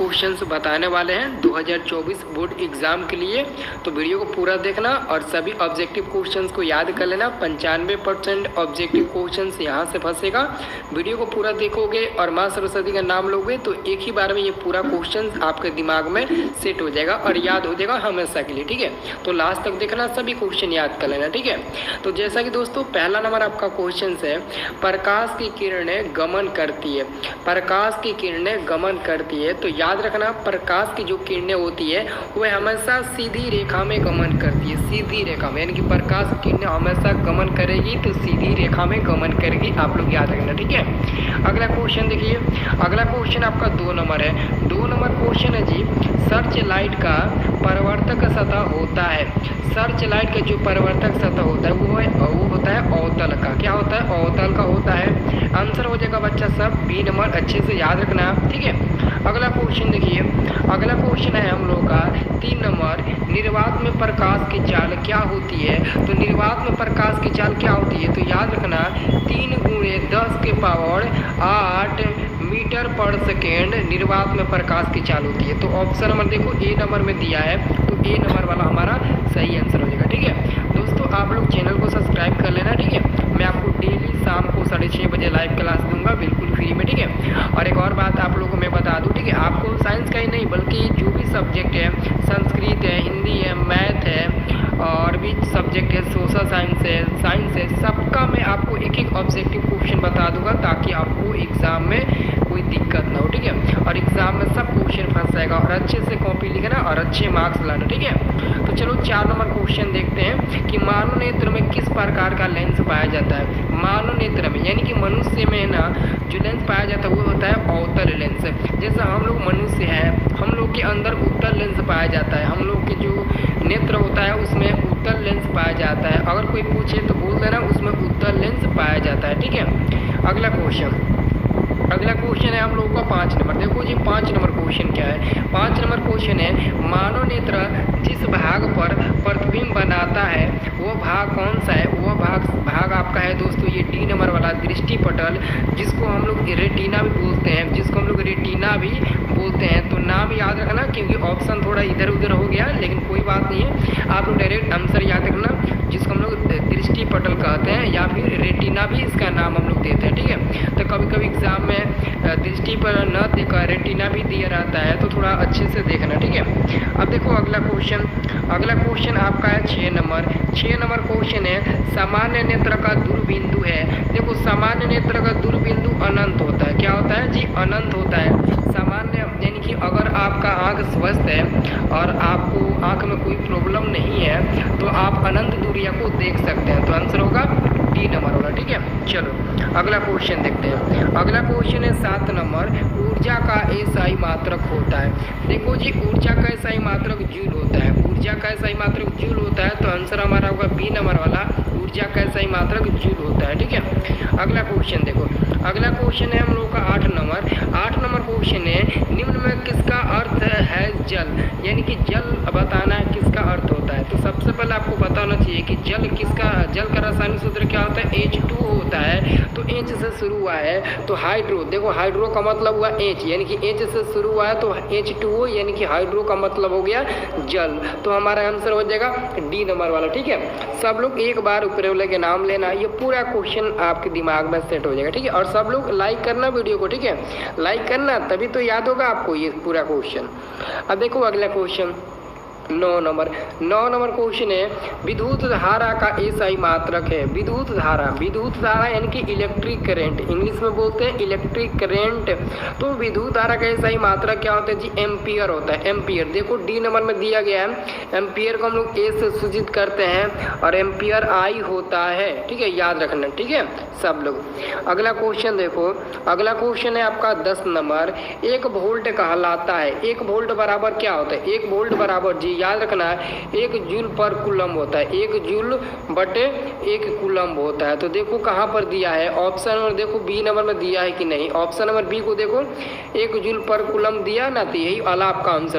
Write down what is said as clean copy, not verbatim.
Questions बताने वाले हैं 2024 बोर्ड एग्जाम के लिए। तो वीडियो को पूरा देखना और सभी ऑब्जेक्टिव क्वेश्चंस को याद कर लेना। 95% ऑब्जेक्टिव क्वेश्चंस यहाँ से फंसेगा। वीडियो को पूरा देखोगे और माँ सरस्वती का नाम लोगे तो एक ही बार में ये पूरा क्वेश्चन आपके दिमाग में सेट हो जाएगा और याद हो जाएगा हमेशा के लिए। ठीक है, तो लास्ट तक देखना, सभी क्वेश्चन याद कर लेना। ठीक है, तो जैसा कि दोस्तों पहला नंबर आपका क्वेश्चन है, प्रकाश की किरणें गमन करती है। प्रकाश की किरणें गमन करती है तो याद रखना, प्रकाश की जो किरणें होती है वह हमेशा सीधी रेखा में गमन करती है। सीधी रेखा में, यानी कि प्रकाश की किरणें हमेशा गमन करेगी तो सीधी रेखा में गमन करेगी। आप लोग याद रखना। ठीक है, अगला क्वेश्चन देखिए। अगला क्वेश्चन आपका 2 नंबर है। 2 नंबर क्वेश्चन है जी, सर्च लाइट का परावर्तक सतह होता है। सर्च लाइट का जो परावर्तक सतह होता है वो होता है अवतल का। क्या होता है? अवतल का होता है। आंसर हो जाएगा बच्चा सब बी नंबर, अच्छे से याद रखना। ठीक है, अगला क्वेश्चन देखिए। अगला क्वेश्चन है हम लोग का 3 नंबर, निर्वात में प्रकाश की चाल क्या होती है। तो निर्वात में प्रकाश की चाल क्या होती है? तो याद रखना 3 × 10 के पावर 8 मीटर पर सेकेंड निर्वात में प्रकाश की चाल होती है। तो ऑप्शन नंबर देखो ए नंबर में दिया है, तो ए नंबर वाला हमारा सही आंसर हो जाएगा। ठीक है दोस्तों, आप लोग चैनल को सब्सक्राइब कर लेना। ठीक है, मैं आपको डेली शाम को 6:30 बजे लाइव क्लास दूंगा बिल्कुल फ्री में। ठीक है, और एक और बात आप लोगों को मैं बता दूं, ठीक है, आपको साइंस का ही नहीं बल्कि जो भी सब्जेक्ट है, संस्कृत है, हिंदी है, मैथ है और भी सब्जेक्ट है, सोशल साइंस है, सबका मैं आपको एक एक ऑब्जेक्टिव क्वेश्चन बता दूंगा ताकि आपको एग्जाम में कोई दिक्कत ना हो। ठीक है, और एग्जाम में सब क्वेश्चन फंस जाएगा और अच्छे से कॉपी लिखना और अच्छे मार्क्स लाना। ठीक है, तो चलो 4 नंबर क्वेश्चन देखते हैं कि मानव नेत्र में किस प्रकार का लेंस पाया जाता है। मानव नेत्र में, यानी कि मनुष्य में ना जो लेंस पाया जाता है वो होता है अवतल लेंस। जैसा हम लोग मनुष्य हैं, हम लोग के अंदर उत्तल लेंस पाया जाता है। हम लोग के जो नेत्र होता है उसमें उत्तल लेंस पाया जाता है। अगर कोई पूछे तो बोल देना उसमें उत्तल लेंस पाया जाता है। ठीक है, अगला क्वेश्चन है हम लोगों का 5 नंबर। देखो जी 5 नंबर क्वेश्चन क्या है। 5 नंबर क्वेश्चन है, मानव नेत्र जिस भाग पर प्रतिबिंब बनाता है वो भाग कौन सा है। वो भाग आपका है दोस्तों ये डी नंबर वाला दृष्टि पटल, जिसको हम लोग रेटिना भी बोलते हैं। तो नाम याद रखना क्योंकि ऑप्शन थोड़ा इधर उधर हो गया, लेकिन कोई बात नहीं है, आप लोग डायरेक्ट आंसर याद रखना, जिसको हम लोग दृष्टि पटल कहते हैं या फिर रेटिना भी इसका नाम हम लोग देते हैं। ठीक है, तो कभी कभी एग्जाम में दृष्टि पर न देकर रेटिना भी दिया रहता है, तो थोड़ा अच्छे से देखना। ठीक है, अब देखो अगला क्वेश्चन आपका है 6 नंबर। 6 नंबर क्वेश्चन है, सामान्य नेत्र का दूरबिंदु है। देखो सामान्य नेत्र का दूरबिंदु अनंत होता है। क्या होता है जी? अनंत होता है। सामान्य यानी कि अगर आपका आँख स्वस्थ है और आपको आँख में कोई प्रॉब्लम नहीं है तो आप अनंत दूरिया को देख सकते हैं। तो आंसर होगा डी नंबर वाला। ठीक है, चलो अगला क्वेश्चन देखते हैं। अगला क्वेश्चन है 7 नंबर, ऊर्जा का एसआई मात्रक होता है। देखो जी ऊर्जा का एसआई मात्रक जूल होता है। ऊर्जा का एसआई मात्रक जूल होता है, तो आंसर हमारा होगा बी नंबर वाला, ऊर्जा का एसआई मात्रक जूल होता है। ठीक है, अगला क्वेश्चन देखो। अगला क्वेश्चन है हम लोग का 8 नंबर। 8 नंबर क्वेश्चन है, निम्न में किसका अर्थ है जल, यानी कि जल बताना है किसका अर्थ होता है। तो सबसे पहले आपको बताना चाहिए कि जल का रासायनिक सूत्र क्या होता है? H2O होता है। तो H से शुरू हुआ है तो हाइड्रो, देखो हाइड्रो का मतलब हुआ H, यानी कि H से शुरू हुआ है तो H2O यानी कि हाइड्रो का मतलब हो गया जल। तो हमारा आंसर हो जाएगा डी नंबर वाला। ठीक है, सब लोग एक बार ऊपर वाले के नाम लेना, ये पूरा क्वेश्चन आपके दिमाग में सेट हो जाएगा। ठीक है, और सब लोग लाइक करना वीडियो को। ठीक है, लाइक करना तभी तो याद होगा आपको ये पूरा क्वेश्चन। अब देखो अगला क्वेश्चन 9 नंबर क्वेश्चन है, विद्युत धारा का एसआई मात्रक है। विद्युत धारा यानी कि इलेक्ट्रिक करंट, इंग्लिश में बोलते हैं इलेक्ट्रिक करंट। तो विद्युत धारा का एसआई मात्रक क्या होता है जी? एम्पियर होता है। एम्पियर देखो डी नंबर में दिया गया है। एम्पियर को हम लोग ए से सूचित करते हैं और एम्पियर आई होता है। ठीक है, याद रखना। ठीक है सब लोग। अगला क्वेश्चन देखो, अगला क्वेश्चन है आपका 10 नंबर, 1 वोल्ट कहलाता है। 1 वोल्ट बराबर क्या होता है? 1 वोल्ट बराबर जी याद रखना 1 जूल पर कूलम्ब होता है। 1 जूल बटे 1 कूलम्ब होता है। तो देखो कहाँ पर दिया है, ऑप्शन नंबर देखो बी नंबर में दिया है कि नहीं। ऑप्शन नंबर बी को देखो 1 जूल पर कूलम्ब दिया ना, तो यही वाला आपका आंसर